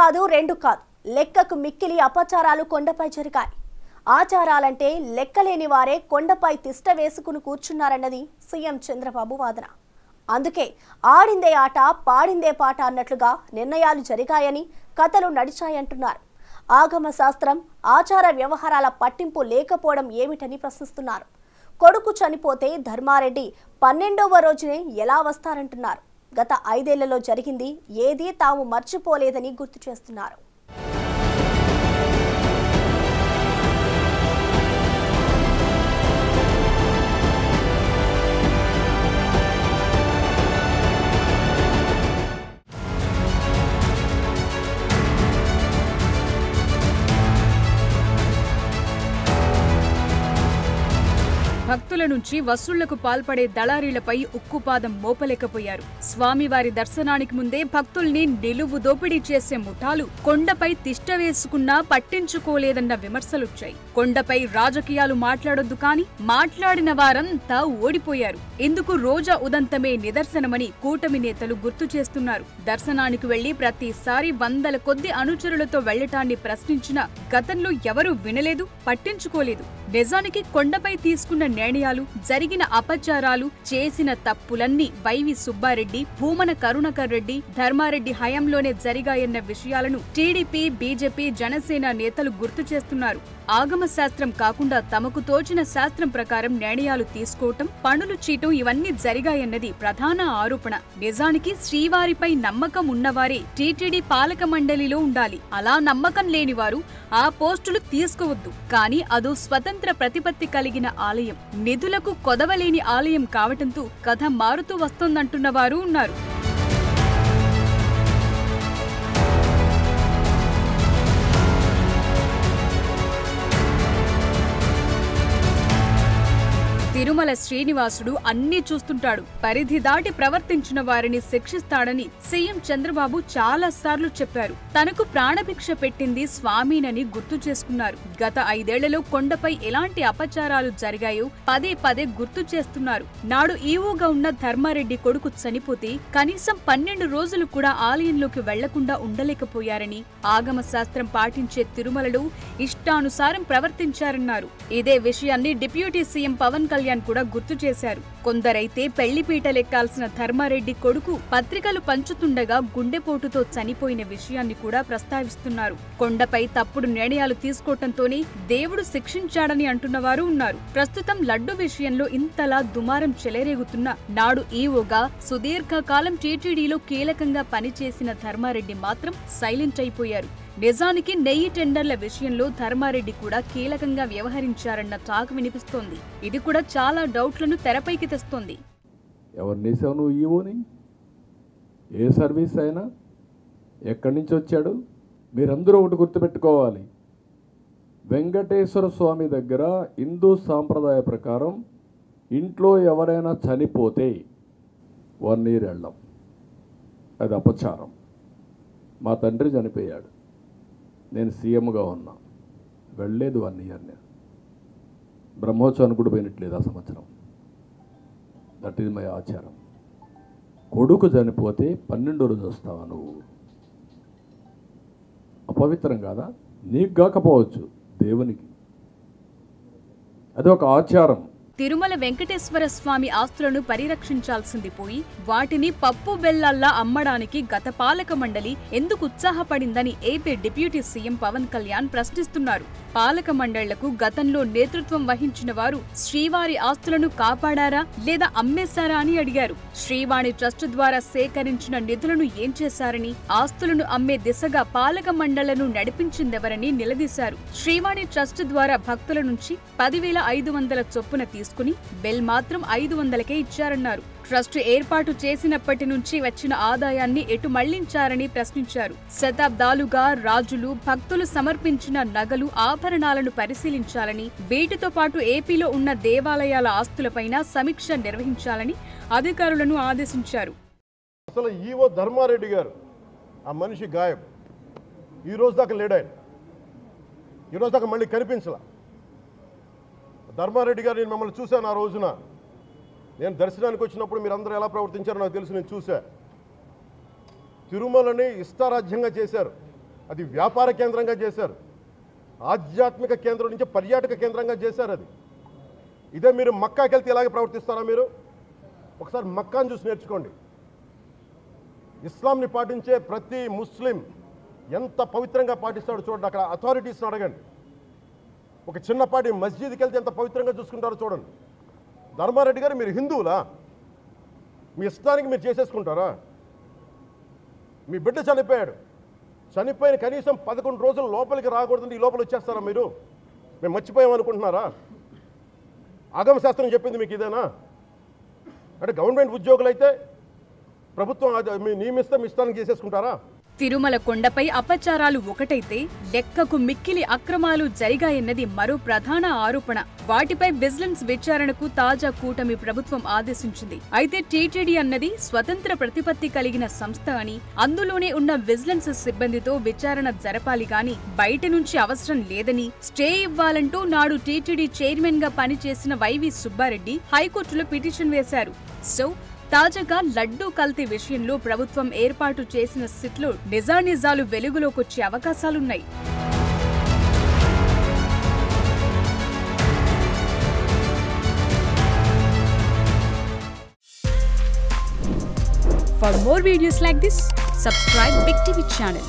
కాదు రెండు కాదు లెక్కకు మిక్కిలి అపచారాలు కొండపై జరిగాయి. ఆచారాలంటే లెక్కలేని వారే కొండపై తిష్ట వేసుకుని కూర్చున్నారన్నది సీఎం చంద్రబాబు వాదన. అందుకే ఆడిందే ఆట పాడిందే పాట అన్నట్లుగా నిర్ణయాలు జరిగాయని, కథలు నడిచాయంటున్నారు. ఆగమ శాస్త్రం, ఆచార వ్యవహారాల పట్టింపు లేకపోవడం ఏమిటని ప్రశ్నిస్తున్నారు. కొడుకు చనిపోతే ధర్మారెడ్డి 12వ రోజునే ఎలా వస్తారంటున్నారు. గత 5 ఏళ్లలో జరిగింది ఏదీ తాము మర్చిపోలేదని గుర్తు చేస్తున్నారు. భక్తుల నుంచి వసూళ్లకు పాల్పడే దళారీలపై ఉక్కుపాదం మోపలేకపోయారు. స్వామివారి దర్శనానికి ముందే భక్తుల్ని నిలువు దోపిడీ చేసే ముఠాలు కొండపై తిష్ట వేసుకున్నా పట్టించుకోలేదన్న విమర్శలొచ్చాయి. కొండపై రాజకీయాలు మాట్లాడొద్దు కానీ మాట్లాడిన వారంతా ఓడిపోయారు. ఇందుకు రోజా ఉదంతమే నిదర్శనమని కూటమి నేతలు గుర్తు చేస్తున్నారు. దర్శనానికి వెళ్లి ప్రతిసారి వందల కొద్ది అనుచరులతో వెళ్లటాన్ని ప్రశ్నించినా గతంలో ఎవరూ వినలేదు, పట్టించుకోలేదు. నిజానికి కొండపై తీసుకున్న నిర్ణయాలు, జరిగిన అపచారాలు, చేసిన తప్పులన్నీ వైవి సుబ్బారెడ్డి, భూమన కరుణాకర్ రెడ్డి, ధర్మారెడ్డి హయాంలోనే జరిగాయన్న విషయాలను టీడీపీ, బీజేపీ, జనసేన నేతలు గుర్తు చేస్తున్నారు. ఆగమ శాస్త్రం కాకుండా తమకు తోచిన శాస్త్రం ప్రకారం నిర్ణయాలు తీసుకోవటం, పనులు చీయటం ఇవన్నీ జరిగాయన్నది ప్రధాన ఆరోపణ. నిజానికి శ్రీవారిపై నమ్మకం ఉన్నవారే టీటీడీ పాలక మండలిలో ఉండాలి. అలా నమ్మకం లేనివారు ఆ పోస్టులు తీసుకోవద్దు. కానీ అదో స్వతంత్ర ప్రతిపత్తి కలిగిన ఆలయం, నిధులకు కొదవలేని ఆలయం కావటంతో కథ మారుతూ వస్తోందంటున్న వారు ఉన్నారు. తిరుమల శ్రీనివాసుడు అన్నీ చూస్తుంటాడు. పరిధి దాటి ప్రవర్తించిన వారిని శిక్షిస్తాడని సీఎం చంద్రబాబు చాలా సార్లు చెప్పారు. తనకు ప్రాణభిక్ష పెట్టింది స్వామీనని గుర్తు చేసుకున్నారు. గత 5 ఏళ్లలో కొండపై ఎలాంటి అపచారాలు జరిగాయో పదే పదే గుర్తు చేస్తున్నారు. నాడు ఈవోగా ఉన్న ధర్మారెడ్డి కొడుకు చనిపోతే కనీసం 12 రోజులు కూడా ఆలయంలోకి వెళ్లకుండా ఉండలేకపోయారని, ఆగమ శాస్త్రం పాటించే తిరుమలలో ఇష్టానుసారం ప్రవర్తించారన్నారు. ఇదే విషయాన్ని డిప్యూటీ సీఎం పవన్ కళ్యాణ్ కూడా గుర్తు చేశారు. కొందరైతే పెళ్లిపీట లెక్కాల్సిన ధర్మారెడ్డి కొడుకు పత్రికలు పంచుతుండగా గుండెపోటుతో చనిపోయిన విషయాన్ని కూడా ప్రస్తావిస్తున్నారు. కొండపై తప్పుడు నిర్ణయాలు తీసుకోవటంతోనే దేవుడు శిక్షించాడని అంటున్నవారు ఉన్నారు. ప్రస్తుతం లడ్డు విషయంలో ఇంతలా దుమారం చెలరేగుతున్న నాడు ఈవోగా సుదీర్ఘకాలం టీటీడీలో కీలకంగా పనిచేసిన ధర్మారెడ్డి మాత్రం సైలెంట్ అయిపోయారు. నిజానికి నెయ్యి టెండర్ల విషయంలో ధర్మారెడ్డి కూడా కీలకంగా వ్యవహరించారన్న టాక్ వినిపిస్తోంది. ఇది కూడా చాలా డౌట్లను తెరపైకి తెస్తోంది. ఎవరినేసావు నువ్వు ఈవోని? ఏ సర్వీస్ అయినా ఎక్కడి నుంచి వచ్చాడు? మీరందరూ ఒకటి గుర్తుపెట్టుకోవాలి. వెంకటేశ్వర స్వామి దగ్గర హిందూ సాంప్రదాయ ప్రకారం ఇంట్లో ఎవరైనా చనిపోతే 1 year వెళ్ళాం. అది అపచారం. మా తండ్రి చనిపోయాడు, నేను సీఎంగా ఉన్నా, వెళ్ళలేదు 1 year. నేను బ్రహ్మోత్సవానికి కూడా పోయినట్లేదు ఆ సంవత్సరం. దట్ ఈజ్ మై ఆచారం. కొడుకు చనిపోతే 12 రోజు వస్తావా నువ్వు? అపవిత్రం కాదా? నీకు కాకపోవచ్చు, దేవునికి. అది ఒక ఆచారం. తిరుమల వెంకటేశ్వర స్వామి ఆస్తులను పరిరక్షించాల్సింది పోయి వాటిని పప్పు బెల్లాల్లా అమ్మడానికి గత పాలక మండలి ఎందుకు ఉత్సాహపడిందని AP deputy CM Pawan Kalyan ప్రశ్నిస్తున్నారు. పాలక మండళ్లకు గతంలో నేతృత్వం వహించిన వారు శ్రీవారి ఆస్తులను కాపాడారా లేదా అమ్మేశారా అని అడిగారు. శ్రీవాణి ట్రస్ట్ ద్వారా సేకరించిన నిధులను ఏం చేశారని, ఆస్తులను అమ్మే దిశగా పాలక మండళ్లను నడిపించిందెవరని నిలదీశారు. శ్రీవాణి ట్రస్ట్ ద్వారా భక్తుల నుంచి 10,500 చొప్పున తీసుకుని బెల్ మాత్రం 500కే ఇచ్చారన్నారు. ట్రస్ట్ ఏర్పాటు చేసినప్పటి నుంచి వచ్చిన ఆదాయాన్ని ఎటు మళ్లించారని ప్రశ్నించారు. శతాబ్దాలుగా రాజులు, భక్తులు సమర్పించిన నగలు, ఆభరణాలను పరిశీలించాలని, వీటితో పాటు ఏపీలో ఉన్న దేవాలయాల ఆస్తులపైన సమీక్ష నిర్వహించాలని అధికారులను ఆదేశించారు. అసలు ఈవో ధర్మారెడ్డి గారు ఆ మనిషి గాయం. ఈ రోజు దాకా లేడాయన. ఈ రోజు దాకా మళ్ళీ కనిపించలా. ధర్మారెడ్డి గారు నేను మిమ్మల్ని చూశాను ఆ రోజున. నేను దర్శనానికి వచ్చినప్పుడు మీరందరూ ఎలా ప్రవర్తించారో నాకు తెలుసు, నేను చూశా. తిరుమలని ఇష్టారాజ్యంగా చేశారు. అది వ్యాపార కేంద్రంగా చేశారు, ఆధ్యాత్మిక కేంద్రం నుంచి పర్యాటక కేంద్రంగా చేశారు. అది ఇదే మీరు మక్కాకి వెళ్తే ఇలాగే ప్రవర్తిస్తారా? మీరు ఒకసారి మక్కాను చూసి నేర్చుకోండి. ఇస్లాంని పాటించే ప్రతి ముస్లిం ఎంత పవిత్రంగా పాటిస్తాడో చూడండి. అక్కడ అథారిటీస్ని అడగండి. ఒక చిన్నపాటి మస్జిద్కి వెళ్తే ఎంత పవిత్రంగా చూసుకుంటారో చూడండి. ధర్మారెడ్డి గారు, మీరు హిందువులా? మీ ఇష్టానికి మీరు చేసేసుకుంటారా? మీ బిడ్డ చనిపోయాడు, చనిపోయిన కనీసం 11 రోజులు లోపలికి రాకూడదండి, ఈ లోపల వచ్చేస్తారా మీరు? మేము మర్చిపోయామనుకుంటున్నారా? ఆగమ శాస్త్రం చెప్పింది మీకు ఇదేనా? అంటే గవర్నమెంట్ ఉద్యోగులైతే ప్రభుత్వం మీ నియమిస్తే మీ ఇష్టానికి చేసేసుకుంటారా? తిరుమల కొండపై అపచారాలు ఒకటైతే లెక్కకు మిక్కిలి అక్రమాలు జరిగాయన్నది మరో ప్రధాన ఆరోపణ. వాటిపై విజిలెన్స్ విచారణకు తాజా కూటమి ప్రభుత్వం ఆదేశించింది. అయితే టీటీడీ అన్నది స్వతంత్ర ప్రతిపత్తి కలిగిన సంస్థ అని, అందులోనే ఉన్న విజిలెన్స్ సిబ్బందితో విచారణ జరపాలి గాని బయట నుంచి అవసరం లేదని స్టే ఇవ్వాలంటూ నాడు టీటీడీ చైర్మన్ గా పనిచేసిన వైవి సుబ్బారెడ్డి హైకోర్టులో పిటిషన్ వేశారు. సో తాజాగా లడ్డూ కల్తీ విషయంలో ప్రభుత్వం ఏర్పాటు చేసిన సిట్లో నిజానిజాలు వెలుగులోకొచ్చే అవకాశాలున్నాయి. For more videos like this, subscribe Big TV channel.